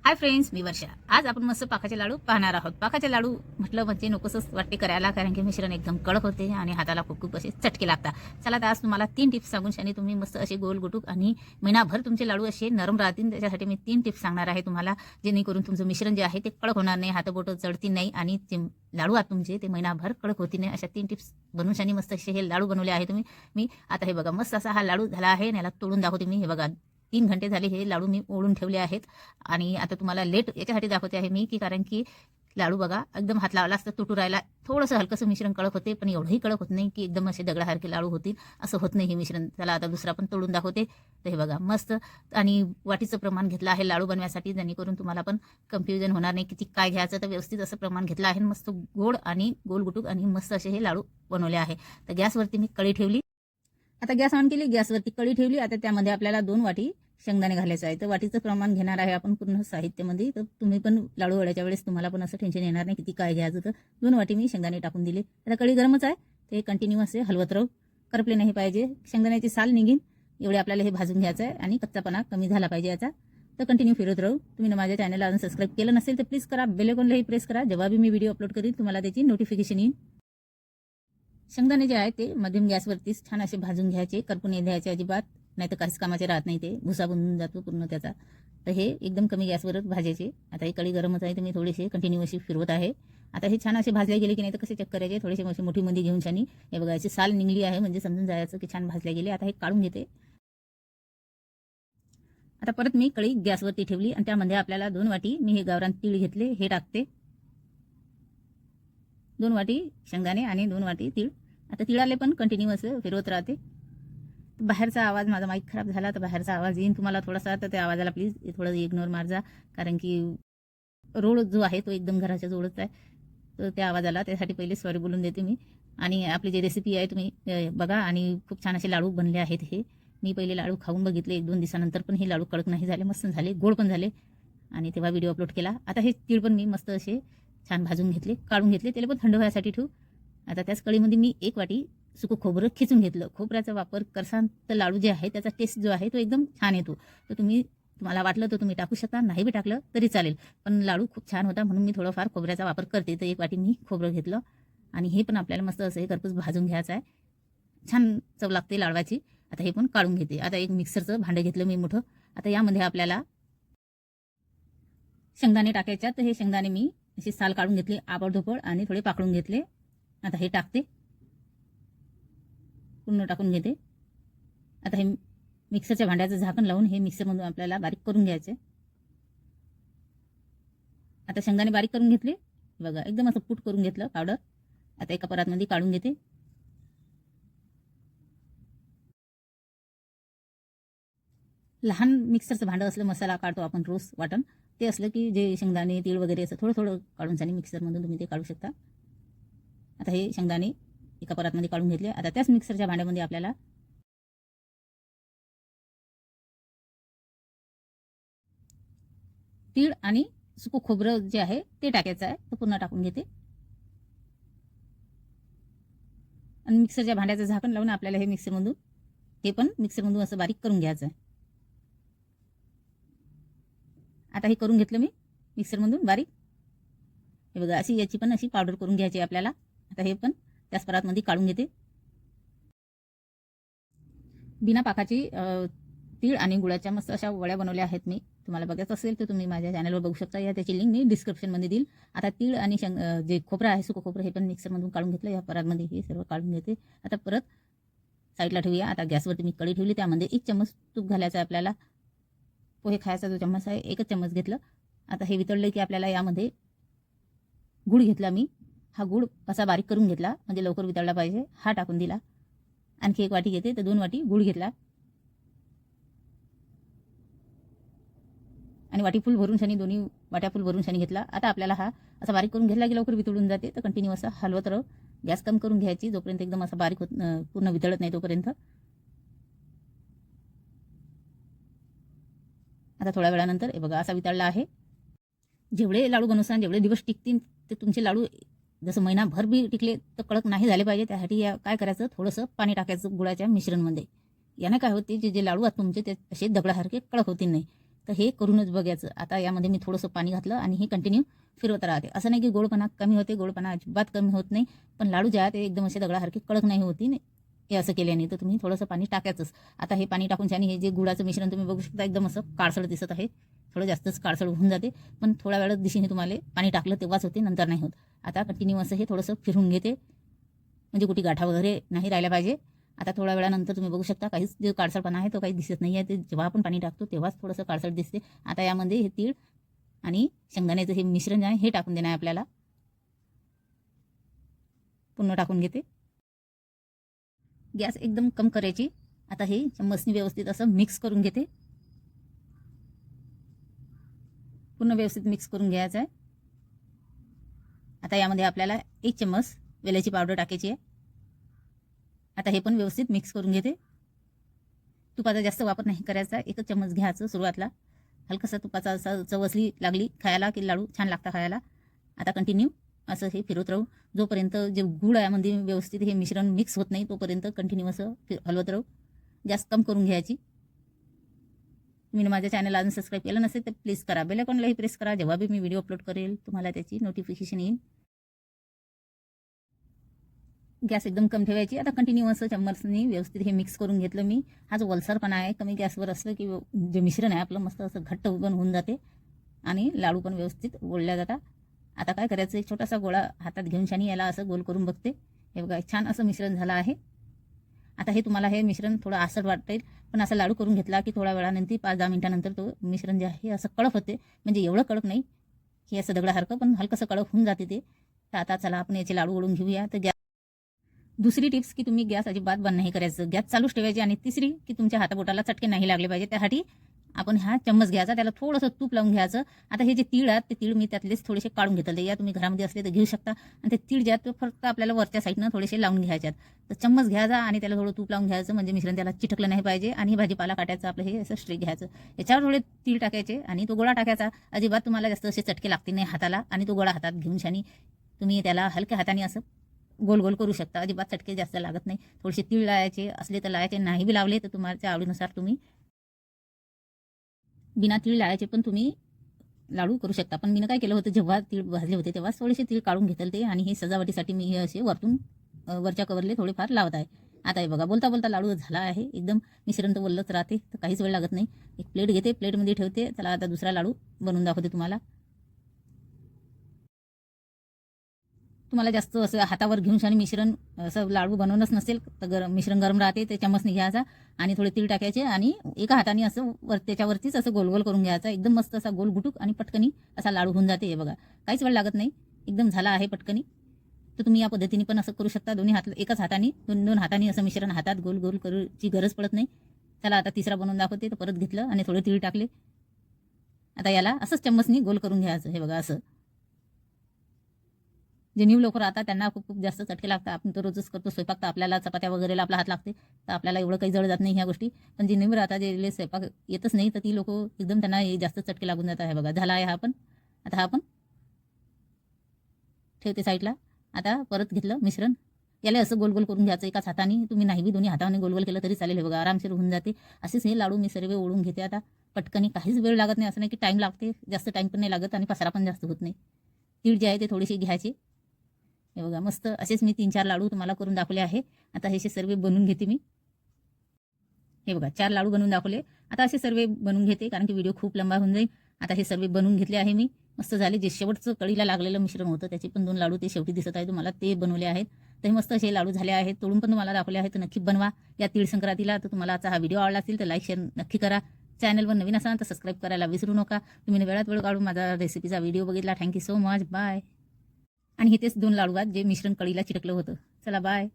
Hi friends, मी वर्षा. आज आपण मस्त पाकाचे लाडू पाहणार आहोत. पाकाचे लाडू म्हटलं म्हणजे नकोसच वाटते करायला, कारण की मिश्रण एकदम कडक होते आणि हाताला खूप खूप असे चटके लागतात. चला तर आज तुम्हाला 3 टिप्स सांगून शाने तुम्ही मस्त असे गोल गुटूक आणि महिनाभर तुमचे लाडू असे नरम राहतील. त्याच्यासाठी मी 3 टिप्स सांगणार आहे तुम्हाला, जेणेकरून तुमचं मिश्रण जे आहे ते कडक होणार नाही, हातबोटं जळतील नाही आणि ते लाडू आत तुमचे ते महिनाभर कडक होतील नाही. अशा 3 टिप्स बनवून शाने मस्त असे हे लाडू बनवले आहे मी आता हे बघा, मस्त असा हा लाडू झाला आहे. याला तोडून दाखवते मी. हे बघा, 3 घंटे झाले हे लाडू मी ओढून ठेवले आहेत. आणि आता तुम्हाला लेट याच्यासाठी दाखवते आहे मी, की कारण की लाडू बघा एकदम हात लावला असता तुटू राहिला. थोडंसं हलकंसं मिश्रण कडक होते, पण एवढंही कडक होत नाही की एकदम असे दगडासारखे लाडू होतील, असं होत नाही हे मिश्रण. त्याला आता दुसरा पण तोडून दाखवते. तर हे बघा मस्त. आणि वाटीचं प्रमाण घेतलं आहे लाडू बनवण्यासाठी, जेणेकरून तुम्हाला पण कन्फ्युजन होणार नाही किती काय घ्यायचं. तर व्यवस्थित असं प्रमाण घेतलं आहे. मस्त गोड आणि गोल गुटूक आणि मस्त असे हे लाडू बनवले आहे. तर गॅसवरती मी कढई ठेवली. आता गॅस ऑन केली, गॅसवरती कढई ठेवली. आता त्यामध्ये आपल्याला 2 वाटी शेंगदाणे घालायचं आहे. तर वाटीचं प्रमाण घेणार आहे आपण पूर्ण साहित्यामध्ये. तर तुम्ही पण लाडू वळायच्या वेळेस तुम्हाला पण असं टेन्शन येणार नाही किती काय घ्यायचं. तर 2 वाटी मी शेंगदाणे टाकून दिले. आता कढई गरमच आहे, ते कंटिन्यू असे हलवत राहू. करपले नाही पाहिजे, शेंगदाण्याची साल निघीन एवढे आपल्याला हे भाजून घ्यायचं आहे आणि कच्चापणा कमी झाला पाहिजे याचा. तर कंटिन्यू फिरत राहू. तुम्ही माझ्या चॅनलला अजून सबस्क्राईब केलं नसेल तर प्लीज करा. बेल आयकॉनलाही प्रेस करा. जेव्हा मी व्हिडिओ अपलोड करीन तुम्हाला त्याची नोटिफिकेशन येईल. शेंगदाणे जे आहे ते मध्यम गॅसवरतीच छान असे भाजून घ्यायचे, करपून द्यायचे अजिबात, नाही तर काहीच कामाचे राहत नाही, ते भुसा बनून जातो पूर्ण त्याचा. तर हे एकदम कमी गॅसवरच भाजायचे. आता ही कढई गरमच आहे, तर मी थोडेसे कंटिन्यू अशी फिरवत आहे. आता हे छान असे भाजले गेले की नाही तर कसे चेक करायचे, थोडेसे असे मोठी मध्ये घेऊन छानी हे बघायचे साल निघली आहे म्हणजे समजून जायचं की छान भाजले गेले. आता हे काढून घेते. आता परत मी कढई गॅसवरती ठेवली आणि त्यामध्ये आपल्याला 2 वाटी मी हे गावरान तीळ घेतले, हे टाकते. 2 वाटी शेंगदाणे आणि 2 वाटी तीळ. आता तिळाले पण कंटिन्यू असं फिरवत राहते. बाहेरचा आवाज, माझा माईक खराब झाला तर बाहेरचा आवाज येईन तुम्हाला थोडासा, तर त्या आवाजाला प्लीज थोडं इग्नोर मारजा, कारण की रोड जो आहे तो एकदम घराच्या जवळच आहे. तर त्या आवाजाला त्यासाठी पहिले सॉरी बोलून देते मी. आणि आपली जी रेसिपी आहे तुम्ही बघा. आणि खूप छान असे लाडू बनले आहेत हे. मी पहिले लाडू खाऊन बघितले 1-2 दिवसानंतर, पण हे लाडू कडक नाही झाले, मस्त झाले, गोड पण झाले. आणि तेव्हा व्हिडिओ अपलोड केला. आता हे तीळ पण मी मस्त असे छान भाजून घेतले, काढून घेतले, त्याला पण थंड व्हायसाठी ठेवू. आता त्याच कढईमध्ये मी 1 वाटी सुकं खोबरं खिचून घेतलं. खोबऱ्याचा वापर करसान तर लाडू जे आहे त्याचा टेस्ट जो आहे तो एकदम छान येतो. तर तुम्हाला वाटलं तर तुम्ही टाकू शकता, नाही बी टाकलं तरी चालेल, पण लाडू खूप छान होता म्हणून मी थोडंफार खोबऱ्याचा वापर करते. तर 1 वाटी मी खोबरं घेतलं आणि हे पण आपल्याला मस्त असं करपूस भाजून घ्यायचं आहे. छान चव लागते लाडवाची. आता हे पण काढून घेते. आता एक मिक्सरचं भांडं घेतलं मी मोठं. आता यामध्ये आपल्याला शेंगदाणे टाकायच्या. तर हे शेंगदाणे मी अशी साल काढून घेतली आबडधोबड आणि थोडे पाकडून घेतले. आता हे टाकते, पूर्ण टाकून घेते. आता हे मिक्सरच्या भांड्याचं झाकण लावून हे मिक्सरमधून आपल्याला बारीक करून घ्यायचे. आता शेंगदाणे बारीक करून घेतले बघा, एकदम असं पूट करून घेतलं पावडर. आता एका परातमध्ये काढून घेते. लहान मिक्सरचं भांडं असलं, मसाला काढतो आपण रोज वाटण, ते असलं की जे शेंगदाणे तीळ वगैरे असं थोडं थोडं काढून जाणे मिक्सरमधून तुम्ही ते काढू शकता. आता हे शेंगदाणे एका परातमध्ये काढून घेतले. आता त्याच मिक्सरच्या भांड्यामध्ये आपल्याला तीळ आणि सुकं खोबरं जे आहे ते टाकायचं आहे. तर पूर्ण टाकून घेते आणि मिक्सरच्या भांड्याचं झाकण लावून आपल्याला हे मिक्सरमधून असं बारीक करून घ्यायचं आहे. आता हे करून घेतलं मी मिक्सरमधून बारीक. हे बघा, अशी याची पण अशी पावडर करून घ्यायची आपल्याला. आता हे पण त्याच परातमध्ये काढून घेते. बिना पाकाची तीळ आणि गुळाच्या मस्त अशा वड्या बनवल्या आहेत मी. तुम्हाला बघायचं असेल तर तुम्ही माझ्या चॅनलवर बघू शकता, या त्याची लिंक मी डिस्क्रिप्शनमध्ये देईल. आता तीळ आणि जे खोबरं आहे सुकं खोबरं हे पण मिक्सरमधून काढून घेतलं. या परातमध्ये हे सर्व काढून घेते. आता परत साईडला ठेवूया. आता गॅसवरती मी कढई ठेवली, त्यामध्ये 1 चम्मच तूप घालायचं आहे आपल्याला. पोहे खायचा जो चम्मच आहे 1च चम्मच घेतलं. आता हे वितळलं की आपल्याला यामध्ये गूळ घेतला मी. हा गूळ असा बारीक करून घेतला म्हणजे लवकर वितळला पाहिजे, हा टाकून दिला. आणखी 1 वाटी घेते, तर 2 वाटी गूळ घेतला आणि वाटी फुल भरून शनी, दोन्ही वाट्या फुल भरून शनी घेतला. आता आपल्याला हा असा बारीक करून घेतला की लवकर वितळून जाते. तर कंटिन्यू असं हलवत राहू. गॅस कम करून घ्यायची जोपर्यंत एकदम असा बारीक पूर्ण वितळत नाही तोपर्यंत. आता थोड्या वेळानंतर हे बघा असा वितळला आहे. जेवढे लाडू बनवसान, जेवढे दिवस टिकतील ते तुमचे लाडू जसं महिनाभर बी टिकले तर कडक नाही झाले पाहिजे. त्यासाठी काय करायचं, थोडंसं पाणी टाकायचं गुळाच्या मिश्रणमध्ये. याने काय होते, जे जे लाडू आहेत तुमचे ते असे दगडासारखे कडक होतील नाही. तर हे करूनच बघायचं. आता यामध्ये मी थोडंसं पाणी घातलं आणि हे कंटिन्यू फिरवत राहते. असं नाही की गोडपणा कमी होते, गोडपणा अजिबात कमी होत नाही, पण लाडू जे आहे ते एकदम असे दगडासारखे कडक नाही होती नाही. हे असं केल्याने तर तुम्ही थोडंसं पाणी टाकायचंच. आता हे पाणी टाकून आणि हे जे गुळाचं मिश्रण तुम्ही बघू शकता एकदम असं काळसळ दिसत आहे. थोडं जास्तच काळसळ होऊन जाते, पण थोड्या वेळात दिशेने तुम्हाला पाणी टाकलं तेव्हाच होते, नंतर नाही होत. आता कंटिन्यू असं हे थोडंसं फिरून घेते, म्हणजे कुठे गाठा वगैरे नाही राहिला पाहिजे. आता थोड्या वेळानंतर तुम्ही बघू शकता काहीच जे काळसळपणा आहे तो काही दिसत नाही आहे. ते जेव्हा आपण पाणी टाकतो तेव्हाच थोडंसं काळसळ दिसते. आता यामध्ये हे तीळ आणि शेंगदाण्याचं हे मिश्रण आहे हे टाकून देणं आहे आपल्याला. पुन्हा टाकून घेते. गॅस एकदम कम करायची. आता हे चम्मचनी व्यवस्थित असं मिक्स करून घेते. पुन्हा व्यवस्थित मिक्स करून घ्यायचं आहे. आता यामध्ये आपल्याला 1 चम्मच वेलाची पावडर टाकायची आहे. आता हे पण व्यवस्थित मिक्स करून घेते. तुपाचा जास्त वापर नाही करायचा, 1च चम्मच घ्यायचं सुरुवातला. हलकासा तुपाचा असा चव असली लागली खायला की लाडू छान लागता खायला. आता कंटिन्यू असं हे फिरवत राहू जोपर्यंत जे गुळ यामध्ये व्यवस्थित हे मिश्रण मिक्स होत नाही तोपर्यंत कंटिन्यू असं हलवत राहू. गॅस कम करून घ्यायची. तुम्ही माझ्या चॅनलला अजून सबस्क्राईब केलं नसेल तर प्लीज करा. बेल आयकॉनलाही प्रेस करा. जेव्हा मी व्हिडिओ अपलोड करेल तुम्हाला त्याची नोटिफिकेशन येईल. गॅस एकदम कमी ठेवायची. आता कंटिन्यू असं चम्मचनी व्यवस्थित हे मिक्स करून घेतलं मी. हा जो वलसरपणा आहे कमी गॅसवर असलं की जे मिश्रण आहे आपलं मस्त असं घट्ट पण होऊन जाते आणि लाडू पण व्यवस्थित वळल्या जातात. आता काय करायचं, एक छोटासा गोळा हातात घेऊन शानी याला असं गोल करून बघते. हे बघा छान असं मिश्रण झालं आहे. आता हे तुम्हाला हे मिश्रण थोडं आसट वाटेल, पण असं लाडू करून घेतला की थोड्या वेळानंतर 5-10 मिनिटानंतर तो मिश्रण जे आहे असं कडक होते. म्हणजे एवढं कडक नाही की असं दगडासारखं, पण हलकंसं कडक होऊन जाते ते. तर आता चला आपण याचे लाडू वळून घेऊया. तर दुसरी टिप्स की तुम्ही गॅस अजिबात बंद नाही करायचं, गॅस चालूच ठेवायची. आणि तिसरी की तुमच्या हाताबोटाला चटके नाही लागले पाहिजे, त्यासाठी आपण हा चम्मच घ्यायचा, त्याला थोडंसं तूप लावून घ्यायचं. आता हे जे तीळ आहेत ते तीळ मी त्यातलेच थोडेसे काढून घेतले. या तुम्ही घरामध्ये असले तर घेऊ शकता. आणि ते तीळ जे आहेत ते फक्त आपल्याला वरच्या साईडनं थोडेसे लावून घ्यायचे आहेत. तर चम्मच घ्यायचा आणि त्याला थोडं तूप लावून घ्यायचं, म्हणजे मिश्रण त्याला चिटकलं नाही पाहिजे. आणि भाजीपाला काटायचं आपलं हे असं स्ट्रेक घ्यायचं, याच्यावर थोडे तीळ टाकायचे आणि तो गोळा टाकायचा. अजिबात तुम्हाला जास्त असे चटके लागते नाही हाताला. आणि तो गोळा हातात घेऊन शानी तुम्ही त्याला हलक्या हाताने असं गोल गोल करू शकता. अजिबात चटके जास्त लागत नाही. थोडेसे तीळ लावायचे असले तर लावायचे, नाही बी लावले तर तुमच्या आवडीनुसार तुम्ही बिना तीळ लावायचे पण तुम्ही लाडू करू शकता. पण मी काय केलं होतं, जेव्हा तीळ भाजले होते तेव्हा थोडेसे तीळ काढून घेतले ते, आणि हे सजावटीसाठी मी हे असे वरतून वरच्या कवरले थोडेफार लावत आहे. आता हे बघा बोलता बोलता लाडू झाला आहे. एकदम मिश्रण तर वल्लच राहते, तर काहीच वेळ लागत नाही. एक प्लेट घेते, प्लेटमध्ये ठेवते. चला आता दुसरा लाडू बनवून दाखवते तुम्हाला. तुम्हाला जास्त असं हातावर घेऊन आणि मिश्रण असं लाडू बनवणंच नसेल तर मिश्रण गरम राहते, ते चम्मचने घ्यायचा आणि थोडे तीळ टाकायचे आणि एका हाताने असं त्याच्यावरतीच असं गोल गोल करून घ्यायचा. एकदम मस्त असा गोल गुटूक आणि पटकनी असा लाडू होऊन जाते. हे बघा काहीच वेळ लागत नाही, एकदम झाला आहे पटकनी. तर तुम्ही या पद्धतीने पण असं करू शकता. दोन्ही हात एकाच हाताने दोन हाताने असं मिश्रण हातात गोल गोल करूची गरज पडत नाही. चला आता तिसरा बनवून दाखवते. तर परत घेतलं आणि थोडे तीळ टाकले. आता याला असंच चम्मचनी गोल करून घ्यायचं. हे बघा असं. जे न्यू लोक राहतात त्यांना खूप खूप जास्त चटके लागतात. आपण तर रोजच करतो स्वयंपाक, तर आपल्याला चपात्या वगैरेला आपला हात लागते, तर आपल्याला एवढं काही जड जात नाही ह्या गोष्टी. पण जे न्यू राहतात, जे स्वयंपाक येतच नाही, तर ती लोक एकदम त्यांना जास्त चटके लागून जातात. हे बघा झाला आहे हा पण. आता हा पण ठेवते साईडला. आता परत घेतलं मिश्रण, याला असं गोल गोल करून घ्यायचं एकाच हाताने. तुम्ही नाही बी दोन्ही हाताने गोल गोल केलं तरी चालेल. हे बघा आरामशीर होऊन जाते. असेच हे लाडू मी सर्व ओढून घेते. आता पटकनी काहीच वेळ लागत नाही. असं नाही की टाईम लागते, जास्त टाईम पण नाही लागत आणि पसारा पण जास्त होत नाही. तीळ जे आहे ते थोडीशी घ्यायची. हे बघा मस्त असेच मी 3-4 लाडू तुम्हाला करून दाखवले आहे. आता हे सर्व बनवून घेते मी. हे बघा 4 लाडू बनवून दाखवले. आता असे सर्व बनवून घेते, कारण की व्हिडिओ खूप लंबा होऊन जाईल. आता हे सर्व बनवून घेतले आहे मी. मस्त झाले. जे शेवटचं कढीला लागलेलं मिश्रण होतं त्याचे पण 2 लाडू ते शेवटी दिसत आहे तुम्हाला, ते बनवले आहेत. तर हे मस्त असे लाडू झाले आहेत. तोडून पण तुम्हाला दाखवले आहेत. तर नक्की बनवा या तीळ संक्रांतीला. तर तुम्हाला आजचा हा व्हिडिओ आवडला असेल तर लाईक शेअर नक्की करा. चॅनलवर नवीन असाल तर सबस्क्राईब करायला विसरू नका. तुम्ही वेळात वेळ काढून माझा रेसिपीचा व्हिडिओ बघितला. Thank you so much. बाय. आणि हे तेच 2 लाडू आहेत जे मिश्रण कढीला चिटकलं होतं. चला बाय.